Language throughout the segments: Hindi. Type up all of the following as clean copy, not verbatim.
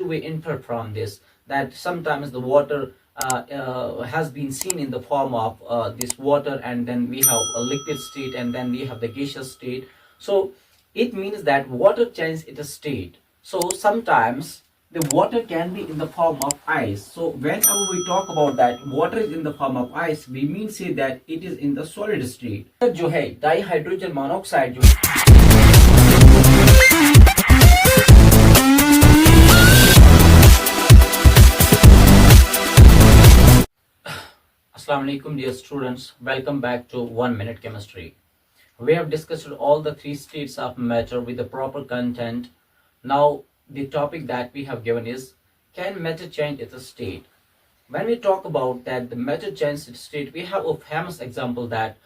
we infer from this? That sometimes the water has been seen in the form of this water, and then we have a liquid state, and then we have the gaseous state. So it means that water changes its state. So sometimes the water can be in the form of ice. So whenever we talk about that water is in the form of ice, we mean say that it is in the solid state. जो है डाइहाइड्रोजन मोनोऑक्साइड जो Assalamu alaikum dear students, welcome back to 1 Minute Chemistry. We have discussed all the three states of matter with the proper content. Now the topic that we have given is, can matter change its state? When we talk about that the matter changes its state, we have a famous example that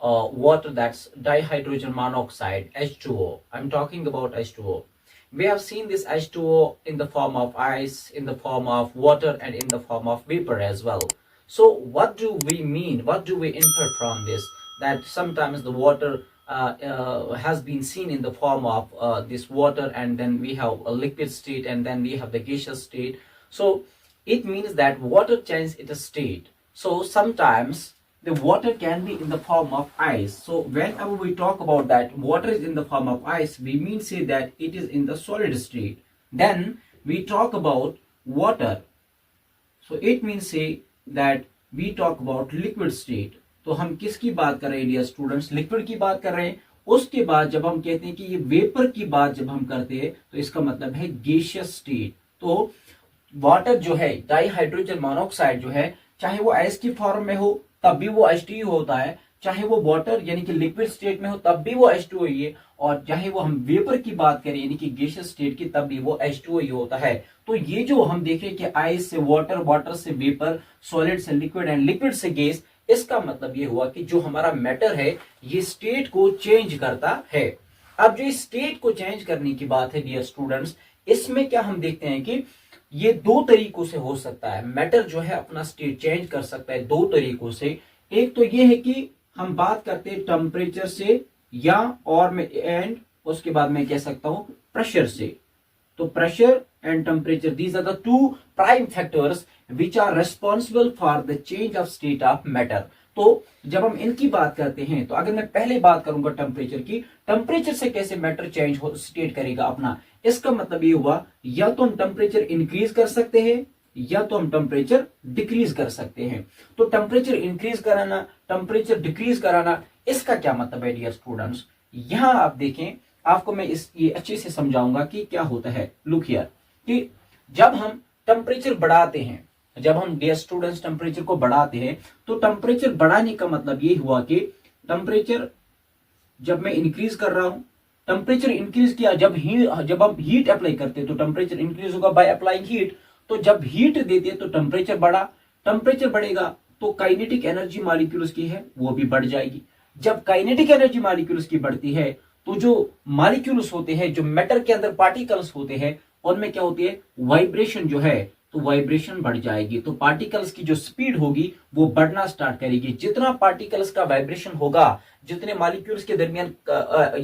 water, that's dihydrogen monoxide, H2O. I'm talking about H2O. We have seen this H2O in the form of ice, in the form of water, and in the form of vapor as well. So what do we mean? What do we infer from this? That sometimes the water has been seen in the form of this water, and then we have a liquid state, and then we have the gaseous state. So it means that water changes its state. So sometimes the water can be in the form of ice. So whenever we talk about that water is in the form of ice, we mean say that it is in the solid state. Then we talk about water. So it means say that we talk about liquid state. तो हम किसकी बात कर रहे हैं डियर स्टूडेंट्स? लिक्विड की बात कर रहे हैं. उसके बाद जब हम कहते हैं कि ये वेपर की बात जब हम करते हैं तो इसका मतलब है गैसियस स्टेट. तो वाटर जो है डाइहाइड्रोजन मोनोऑक्साइड जो है, चाहे वो आइस की फॉर्म में हो तब भी वो H2O होता है, चाहे वो वाटर यानी कि लिक्विड स्टेट में हो तब भी वो H2O ही है, और चाहे वो हम वेपर की बात करें यानी कि गैसियस स्टेट की तब भी वो H2O ही होता है. तो ये जो हम देखें कि आइस से वाटर, वाटर से वेपर, सॉलिड से लिक्विड एंड लिक्विड से गैस, इसका मतलब ये हुआ कि जो हमारा मैटर है ये स्टेट को चेंज करता है. अब जो स्टेट को चेंज करने की बात है डियर स्टूडेंट्स, इसमें क्या हम देखते हैं कि ये दो तरीकों से हो सकता है. मैटर जो है अपना स्टेट चेंज कर सकता है दो तरीकों से. एक तो ये है कि हम बात करते हैं टेम्परेचर से, या और में एंड उसके बाद मैं कह सकता हूं प्रेशर से. तो pressure and temperature, these are the two prime factors which are responsible for the change of state of matter. तो जब हम इनकी बात करते हैं, तो अगर मैं पहले बात करूंगा टेम्परेचर की, टेम्परेचर से कैसे मैटर चेंज हो स्टेट करेगा अपना, इसका मतलब ये हुआ या तो हम टेम्परेचर इंक्रीज कर सकते हैं या तो हम टेम्परेचर डिक्रीज कर सकते हैं. तो टेम्परेचर इंक्रीज कराना, टेम्परेचर डिक्रीज कराना, इसका क्या मतलब है डियर स्टूडेंट्स? यहां आप देखें, आपको मैं ये अच्छे से समझाऊंगा कि क्या होता है. लुक हियर, कि जब हम टेम्परेचर बढ़ाते हैं, जब हम डियर स्टूडेंट्स टेम्परेचर को बढ़ाते हैं, तो टेम्परेचर बढ़ाने का मतलब ये हुआ कि टेम्परेचर जब मैं इंक्रीज कर रहा हूं, टेम्परेचर इंक्रीज किया, जब हम हीट अप्लाई करते हैं तो टेम्परेचर इंक्रीज होगा बाय अप्लाइंग हीट. तो जब हीट देते हैं तो टेम्परेचर बढ़ा, टेम्परेचर बढ़ेगा तो काइनेटिक एनर्जी मॉलिक्यूल्स की है वो भी बढ़ जाएगी. जब काइनेटिक एनर्जी मॉलिक्यूल्स की बढ़ती है तो जो मॉलिक्यूल्स होते हैं, जो मैटर के अंदर पार्टिकल्स होते हैं, उनमें क्या होती है, वाइब्रेशन जो है, तो वाइब्रेशन बढ़ जाएगी. तो पार्टिकल्स की जो स्पीड होगी वो बढ़ना स्टार्ट करेगी. जितना पार्टिकल्स का वाइब्रेशन होगा, जितने मॉलिक्यूल्स के दरमियान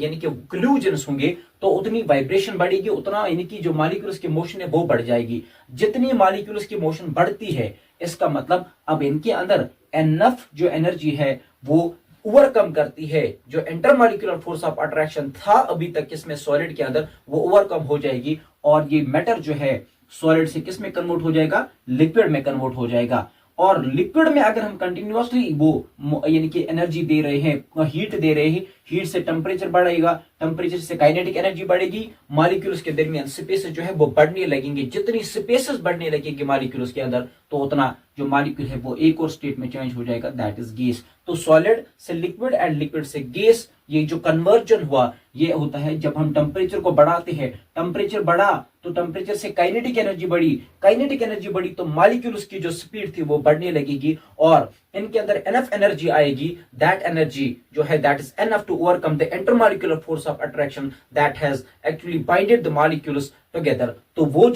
यानी कि कोलिजन्स होंगे, तो उतनी वाइब्रेशन बढ़ेगी, उतना यानी कि जो मॉलिक्यूल्स की मोशन है वो बढ़ जाएगी. जितनी मॉलिक्यूल्स की मोशन बढ़ती है, इसका मतलब अब इनके अंदर एनफ जो एनर्जी है वो ओवरकम करती है जो इंटरमॉलिक्यूलर फोर्स ऑफ अट्रैक्शन था अभी तक इसमें सॉलिड के अंदर, वो ओवरकम हो जाएगी, और ये मैटर जो है सॉलिड से किस में कन्वर्ट हो जाएगा, लिक्विड में कन्वर्ट हो जाएगा. और लिक्विड में अगर हम कंटिन्यूअसली वो यानी कि एनर्जी दे रहे हैं, हीट दे रहे हैं, हीट से टेम्परेचर बढ़ेगा, टेम्परेचर से काइनेटिक एनर्जी बढ़ेगी, मॉलिक्यूल्स के दरमियान स्पेसेस जो है वो बढ़ने लगेंगे. जितनी स्पेसेस बढ़ने लगेंगे मॉलिक्यूल्स के अंदर, तो उतना जो मॉलिक्यूल है वो एक और स्टेट में चेंज हो जाएगा, दैट इज गैस. तो सॉलिड से लिक्विड एंड लिक्विड से गैस, ये जो कन्वर्जन हुआ ये होता है जब हम टेम्परेचर को बढ़ाते हैं. टेम्परेचर बढ़ा तो टेम्परेचर से काइनेटिक एनर्जी बढ़ी, काइनेटिक एनर्जी बढ़ी तो मॉलिक्यूल्स की जो स्पीड थी वो बढ़ने लगेगी, और इनके अंदर एनफ एनर्जी आएगी. दैट एनर्जी जो है that is enough to overcome the intermolecular force of attraction that has actually binded the molecules together. तो वो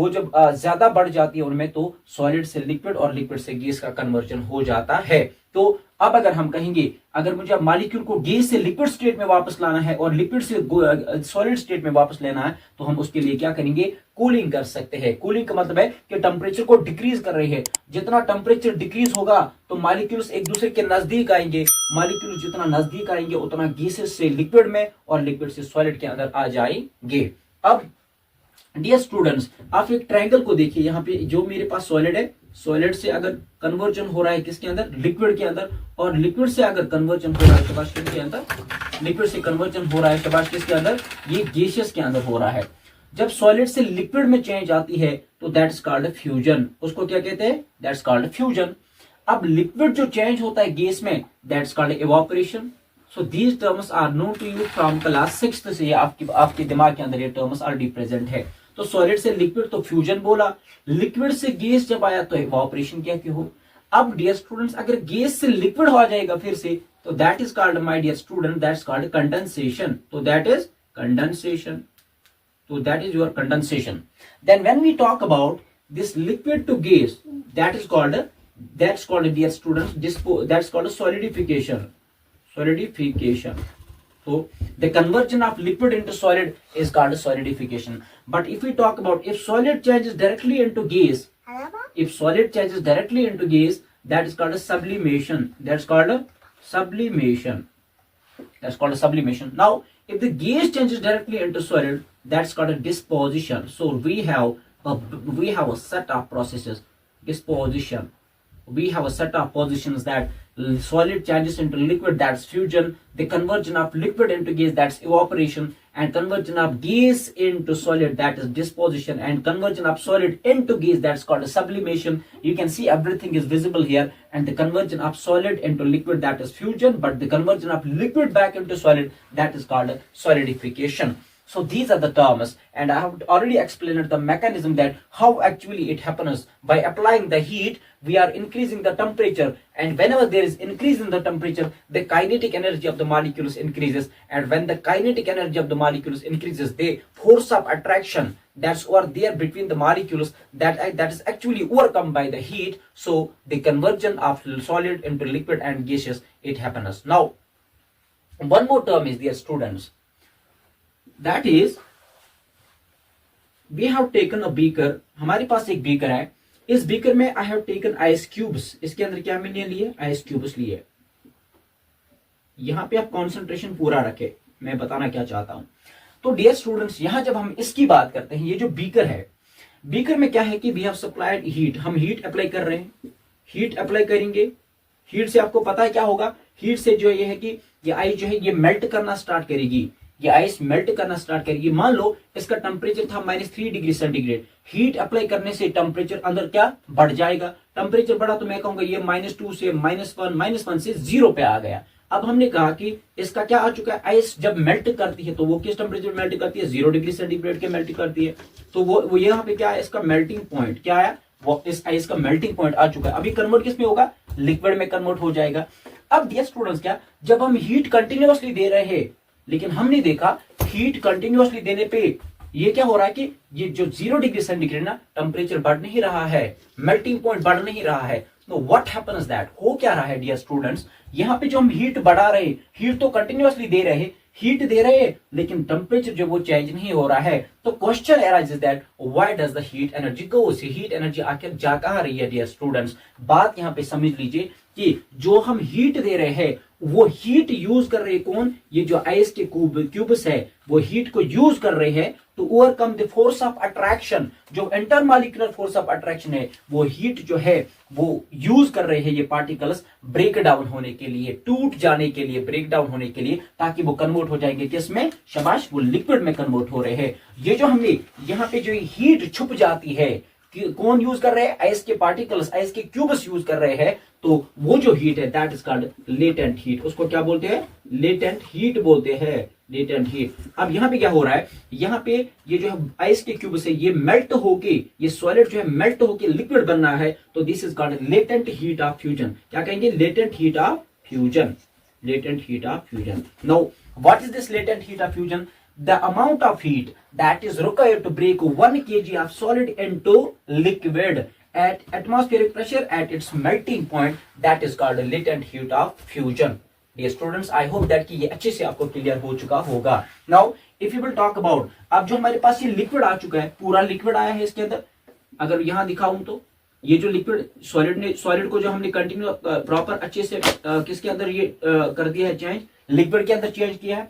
जब ज्यादा बढ़ जाती है उनमें, तो सॉलिड से लिक्विड और लिक्विड से गैस का कन्वर्जन हो जाता है. तो अब अगर हम कहेंगे अगर मुझे मॉलिक्यूल को गैस से लिक्विड स्टेट में वापस लाना है और लिक्विड से सॉलिड स्टेट में वापस लेना है तो हम उसके लिए क्या करेंगे, कूलिंग कर सकते हैं। कूलिंग का मतलब है कि टेम्परेचर को डिक्रीज कर रही है। जितना टेम्परेचर डिक्रीज होगा तो मॉलिक्यूल्स एक दूसरे के नजदीक आएंगे, मॉलिक्यूल्स जितना नजदीक आएंगे उतना गैसेस से लिक्विड में और लिक्विड से सॉलिड के अंदर आ जाएंगे। अब डियर स्टूडेंट्स आप एक ट्रायंगल को देखिए, यहाँ पे जो मेरे पास सॉलिड है, सॉलिड से अगर कन्वर्जन हो रहा है किसके अंदर, लिक्विड के अंदर, और लिक्विड से अगर कन्वर्जन हो रहा है शाबाश किसके अंदर, लिक्विड से कन्वर्जन हो रहा है शाबाश किसके अंदर, ये गैसियस के अंदर हो रहा है। जब सॉलिड से लिक्विड में चेंज आती है तो दैट्स कॉल्ड फ्यूजन। उसको क्या कहते हैं, दैट्स कॉल्ड फ्यूजन। अब लिक्विड जो चेंज होता है गैस में that's called evaporation. So these terms are known to you from class 6 से, आपके दिमाग के अंदर ये टर्म्स ऑलरेडी प्रेजेंट है। तो सॉलिड से लिक्विड तो फ्यूजन बोला, लिक्विड से गैस जब आया तो इवापोरेशन क्या क्यों हो। अब डियर स्टूडेंट्स अगर गैस से लिक्विड हो जाएगा फिर से तो that is called my dear student, that's called condensation. तो दैट इज कंडेंसेशन, तो that is your condensation. Then when we talk about this liquid to gas that is called, that's called dear students that's called solidification, solidification. So the conversion of liquid into solid is called solidification. But if we talk about if solid changes directly into gas, if solid changes directly into gas, that is called a sublimation. That's called a sublimation. That's called a sublimation. Now if the gas changes directly into solid, that's called a disposition. So we have a set of processes. Disposition. We have a set of positions that solid changes into liquid, that's fusion, the conversion of liquid into gas, that's evaporation, and conversion of gas into solid, that is disposition, and conversion of solid into gas, that's called sublimation. You can see everything is visible here, and the conversion of solid into liquid, that is fusion, but the conversion of liquid back into solid, that is called solidification. So these are the terms, and I have already explained the mechanism that how actually it happens. By applying the heat, we are increasing the temperature, and whenever there is increase in the temperature, the kinetic energy of the molecules increases, and when the kinetic energy of the molecules increases, the force of attraction that's over there between the molecules that is actually overcome by the heat. So the conversion of solid into liquid and gaseous, it happens. Now one more term is there, students. That is, we have taken a beaker. हमारे पास एक बीकर है, इस बीकर में I have taken ice cubes. इसके अंदर क्या मैंने लिए, ice cubes लिए। यहां पे आप कंसंट्रेशन पूरा रखे, मैं बताना क्या चाहता हूं। तो डियर स्टूडेंट्स यहां जब हम इसकी बात करते हैं, ये जो बीकर है, बीकर में क्या है कि वी हैव सप्लाइड हीट, हम हीट अप्लाई कर रहे हैं, हीट अप्लाई करेंगे। हीट से आपको पता है क्या होगा, हीट से जो ये है कि ये आइस जो है ये मेल्ट करना स्टार्ट करेगी, ये आइस मेल्ट करना स्टार्ट करेगी। मान लो इसका टेम्परेचर था -3 डिग्री सेंटीग्रेड, हीट अप्लाई करने से टेम्परेचर अंदर क्या बढ़ जाएगा, टेम्परेचर बढ़ा तो मैं कहूंगा ये -2 से -1 से 0 पे आ गया। अब हमने कहा कि इसका क्या आ चुका है, आइस जब मेल्ट करती है तो वो किस टेम्परेचर मेल्ट करती है, 0 डिग्री सेंटीग्रेड के मेल्ट करती है। तो वो यहाँ पे क्या है, इसका मेल्टिंग पॉइंट क्या है, वो इस आइस का मेल्टिंग पॉइंट आ चुका है। अभी कन्वर्ट किस में होगा, लिक्विड में कन्वर्ट हो जाएगा। अब डियर स्टूडेंट्स क्या, जब हम हीट कंटिन्यूअसली दे रहे हैं, लेकिन हमने देखा हीट कंटिन्यूअसली देने पे ये क्या हो रहा है कि ये जो 0 डिग्री सेंटीग्रेड ना टेम्परेचर बढ़ नहीं रहा है, मेल्टिंग पॉइंट बढ़ नहीं रहा है। तो व्हाट हैपेंस दैट, हो क्या रहा है डियर स्टूडेंट्स, यहाँ पे जो हम हीट बढ़ा रहे, हीट तो कंटिन्यूअसली दे रहे, हीट दे रहे हैं लेकिन टेम्परेचर जो वो चेंज नहीं हो रहा है। तो question arises that why does the heat energy go, heat energy आखिर जा कहां रही है डियर स्टूडेंट्स। बात यहाँ पे समझ लीजिए कि जो हम हीट दे रहे हैं वो हीट यूज कर रहे कौन, ये जो आइस के क्यूब्स है वो हीट को यूज कर रहे हैं to overcome the force of attraction. जो इंटरमॉलिक्यूलर फोर्स ऑफ अट्रैक्शन है वो हीट जो है वो यूज कर रहे हैं ये पार्टिकल्स ब्रेक डाउन होने के लिए, टूट जाने के लिए, ब्रेक डाउन होने के लिए, ताकि वो कन्वर्ट हो जाएंगे किसमें, शाबाश, वो लिक्विड में कन्वर्ट हो रहे हैं। ये जो हमने यहाँ पे जो हीट छुप जाती है, कौन यूज कर रहे हैं, आइस के पार्टिकल्स, आइस के क्यूब्स यूज कर रहे हैं। तो वो जो हीट है that is called latent heat, उसको क्या बोलते हैं, लेटेंट हीट बोलते हैं, लेटेंट हीट। अब यहाँ पे क्या हो रहा है, यहाँ पे ये जो है आइस के क्यूब्स है ये मेल्ट होके, ये सॉलिड जो है मेल्ट होके लिक्विड बनना है। तो this is called latent heat of fusion. क्या कहेंगे, latent heat of fusion, latent heat of fusion. Now what is this latent heat of fusion, the amount of heat that is required to break 1 kg of solid into liquid at atmospheric pressure at its melting point, that is called latent heat of fusion. Dear students, I hope that कि ये अच्छे से आपको क्लियर हो चुका होगा. Now if you will talk about, अब जो हमारे पास ये लिक्विड आ चुका है, पूरा लिक्विड आया है इसके अंदर, अगर यहां दिखाऊं तो ये जो लिक्विड सॉलिड को जो हमने कंटिन्यू प्रॉपर अच्छे से किसके अंदर ये कर दिया है चेंज, लिक्विड के अंदर चेंज किया है.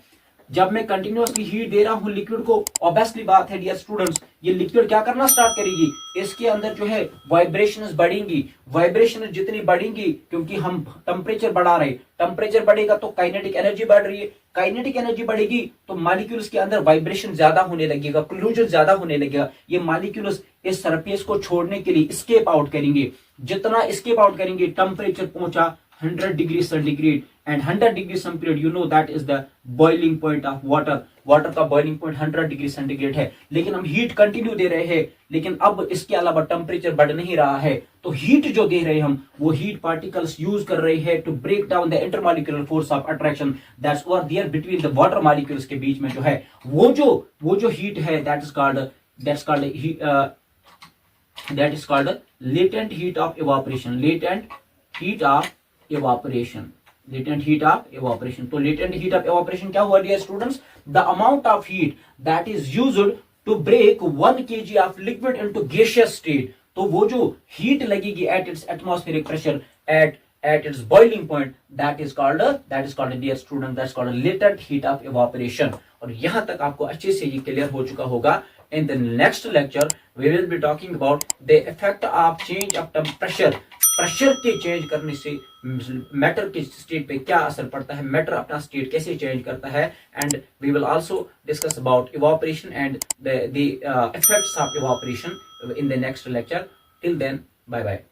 जब मैं कंटिन्यूअसली हीट दे रहा हूं लिक्विड को, ऑब्वियसली बात है डियर स्टूडेंट्स, ये लिक्विड क्या करना स्टार्ट करेगी, इसके अंदर जो है वाइब्रेशंस बढ़ेंगी. वाइब्रेशंस जितनी बढ़ेंगी, क्योंकि हम टेम्परेचर बढ़ा रहे, टेम्परेचर बढ़ेगा तो काइनेटिक एनर्जी बढ़ रही है, काइनेटिक एनर्जी बढ़ेगी तो मॉलिक्यूल्स के अंदर वाइब्रेशन ज्यादा होने लगेगा, कोलिजन ज्यादा होने लगेगा. ये मॉलिक्यूल्स इस सरफेस को छोड़ने के लिए स्केप आउट करेंगे. जितना स्केप आउट करेंगे, टेम्परेचर पहुंचा 100 degree centigrade, and 100 degree centigrade you know that is the boiling point of water. Water का बॉइलिंग पॉइंट 100 डिग्री सेंटीग्रेड है, लेकिन हम हीट कंटिन्यू दे रहे हैं, लेकिन अब इसके अलावा टेम्परेचर बढ़ नहीं रहा है, तो हीट जो दे रहे हम, वो हीट पार्टिकल्स यूज कर रहे हैं to break down the intermolecular force of attraction that's over there between the water molecules के बीच में जो है वो जो हीट है, that is called latent heat of evaporation. Latent heat of evaporation, latent heat of evaporation. तो latent heat of evaporation क्या हुआ dear students? The amount of heat that is used to break 1 kg of liquid into gaseous state. तो वो जो heat लगेगी at its atmospheric pressure at its boiling point, that is called dear student, that's called latent heat of evaporation. और यहाँ तक आपको अच्छे से ये क्लियर हो चुका होगा. In the next lecture we will be talking about the effect of change of temperature. Pressure के चेंज करने से मैटर के स्टेट पे क्या असर पड़ता है, मैटर अपना स्टेट कैसे चेंज करता है, and we will also discuss about evaporation and the effects of evaporation in the next lecture. Till then, bye bye.